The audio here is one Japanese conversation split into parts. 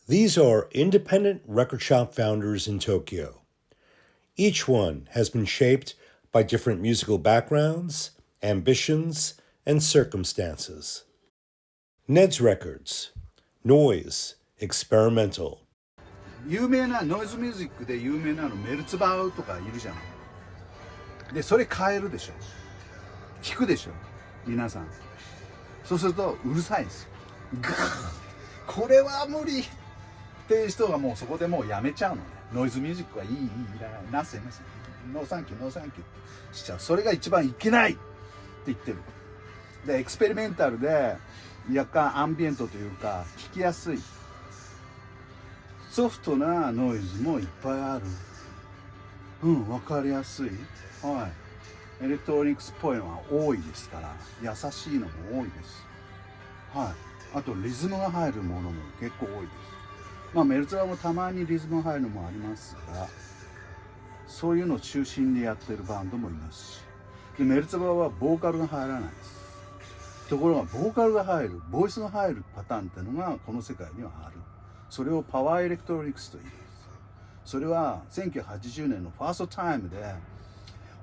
These are independent record shop founders in Tokyo. Each one has been shaped by different musical backgrounds, ambitions, and circumstances. Ned's Records. Noise. Experimental. 有名なノイズミュージックで有名なのメルツバウとかいるじゃない。でそれ変えるでしょ。聞くでしょ皆さん。そうするとうるさいんですよ。これは無理っていう人がもうそこでもうやめちゃうのね。ノイズミュージックはいいいらないなせなせノーサンキューノーサンキューってしちゃう。それが一番いけないって言ってる。でエクスペリメンタルで若干アンビエントというか聞きやすいソフトなノイズもいっぱいある。分かりやすい。はい。エレクトロニクスっぽいのは多いですから、優しいのも多いです。はい。あとリズムが入るものも結構多いです。まあメルツバもたまにリズムが入るのもありますが、そういうのを中心にやってるバンドもいますし、でメルツバはボーカルが入らないです。ところがボーカルが入る、ボイスが入るパターンっていうのがこの世界にはある。それをパワーエレクトロニクスと言います。それは1980年のファーストタイムで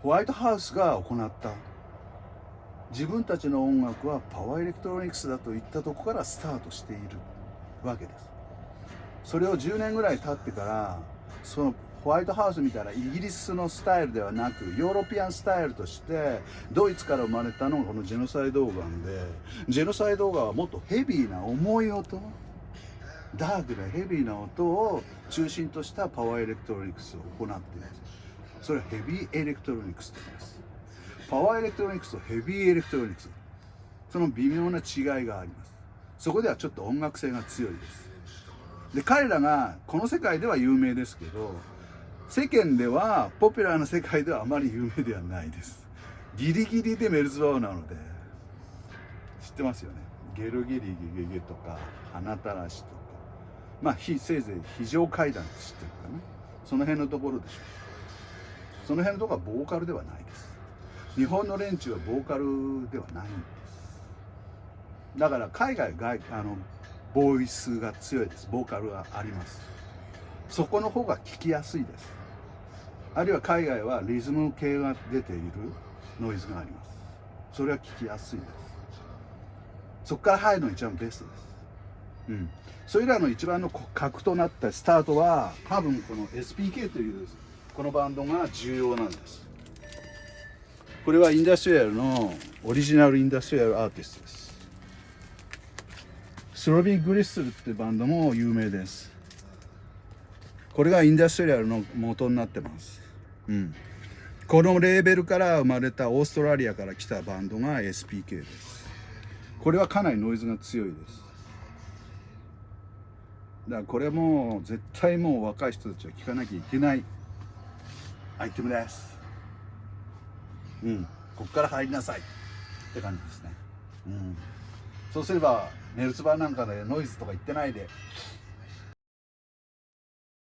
ホワイトハウスが行った。自分たちの音楽はパワーエレクトロニクスだと言ったとこからスタートしているわけです。それを10年ぐらい経ってからそのホワイトハウスみたいなイギリスのスタイルではなくヨーロピアンスタイルとしてドイツから生まれたのがこのジェノサイドオーガンで、ジェノサイドオーガンはもっとヘビーな重い音、ダークなヘビーな音を中心としたパワーエレクトロニクスを行っています。それはヘビーエレクトロニクスと言います。パワーエレクトロニクスとヘビーエレクトロニクス、その微妙な違いがあります。そこではちょっと音楽性が強いです。で彼らがこの世界では有名ですけど、世間ではポピュラーな世界ではあまり有名ではないです。ギリギリでメルツバウなので知ってますよね。ゲルギリゲゲゲとか花たらしとか、まあせいぜい非常階段って知ってるかな、その辺のところでしょ。その辺のところはボーカルではないです。日本の連中はボーカルではないんです。だから海外ボイスが強いです。ボーカルがあります。そこの方が聞きやすいです。あるいは海外はリズム系が出ているノイズがあります。それは聞きやすいです。そこから入るのが一番ベストです。それらの一番の核となったスタートは多分この SPK というこのバンドが重要なんです。これはインダストリアルのオリジナルインダストリアルアーティストです。スロビー・グリスルっていうバンドも有名です。これがインダストリアルの元になってます。このレーベルから生まれたオーストラリアから来たバンドが SPK です。これはかなりノイズが強いです。だからこれも絶対もう若い人たちは聴かなきゃいけないアイテムです。ここから入りなさいって感じですね。そうすればメルツバなんかでノイズとか言ってないで。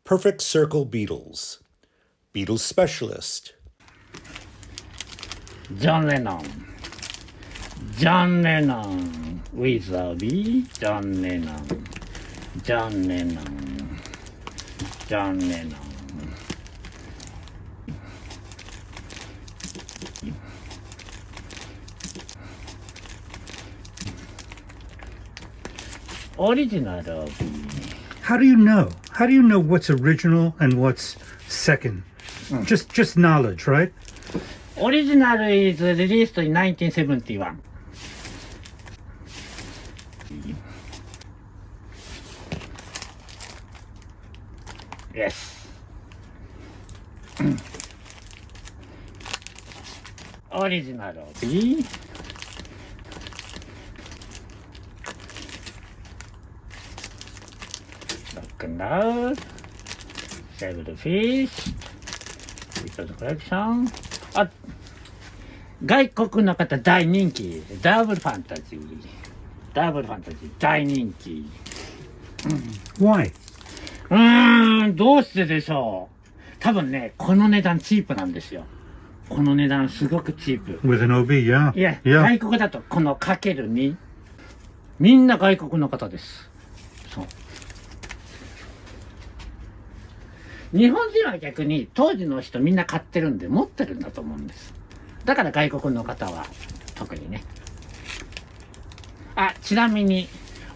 Perfect Circle Beatles. Beatles Specialist. John Lennon. John Lennon. With a B. John Lennon. John Lennon. John Lennon. Original of How do you know? How do you know what's original and what's second? Just knowledge, right? Original is released in 1971. Yes. Original of B. Rock and roll. Saved Fish. Beatles Collection. あ、外国の方大人気。ダブルファンタジー。ダブルファンタジー大人気。Why? どうしてでしょう。多分ね、この値段チープなんですよ。この値段すごくチープ。With an OB, yeah. いや、 Yeah. 外国だとこのかける2。みんな外国の方です。そう。日本人は逆に当時の人みんな買ってるんで持ってるんだと思うんです。だから外国の方は特にね。あ、ちなみに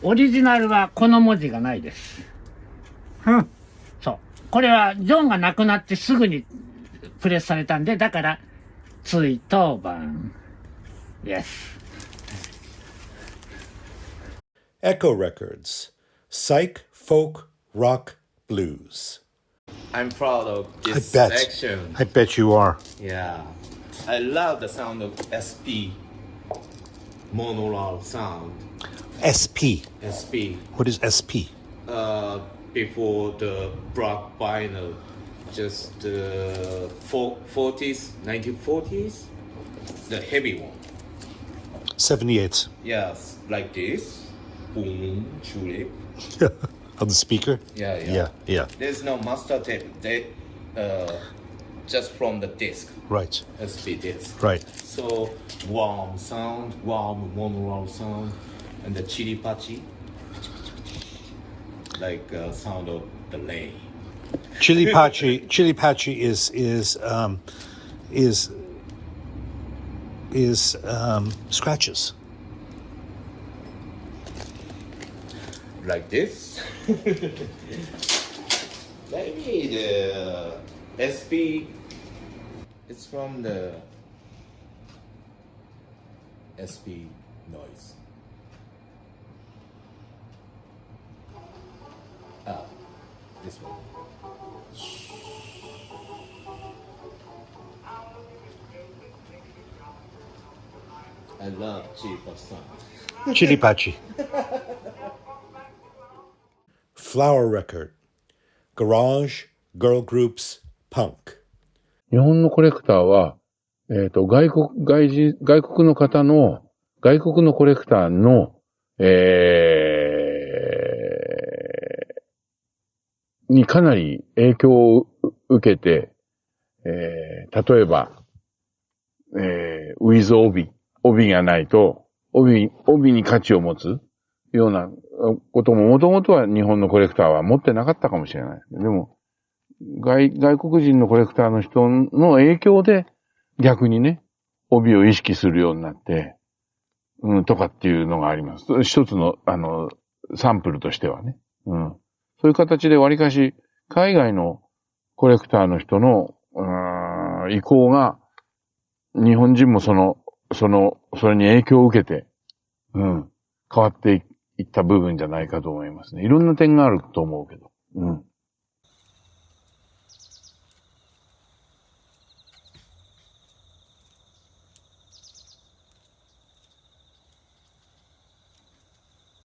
オリジナルはこの文字がないです。そう。これはジョンが亡くなってすぐにプレスされたんで、だから追悼版。Yes. Echo Records, Psych, Folk, Rock, Blues. I'm proud of this bet. section. I bet you are. Yeah. I love the sound of SP. Monaural sound. SP. SP. What is SP? Before the black vinyl, just the 40s, 1940s, the heavy one. 78. Yes, like this. Boom, tulip. On the speaker? Yeah. Yeah. There's no master tape. They, just from the disc, Right. SP disc. Right. So warm sound, warm monaural sound, and the chili pachi, like sound of the rain. Chili Pachi is scratches. Like this. Maybe the SP. It's from the SP noise. This one. I love chili pachi sound. Chili Pachi. Flower Record, Garage, Girl Groups, Punk. 日本のコレクターは、外国の方の、外国のコレクターの、にかなり影響を受けて、例えば、ウィズ帯がないと、帯に価値を持つようなことも、もともとは日本のコレクターは持ってなかったかもしれない。でも、外国人のコレクターの人の影響で、逆にね、帯を意識するようになって、とかっていうのがあります。一つの、サンプルとしてはね。そういう形で割かし、海外のコレクターの人の、意向が、日本人もそれに影響を受けて、変わっていった部分じゃないかと思いますね。いろんな点があると思うけど。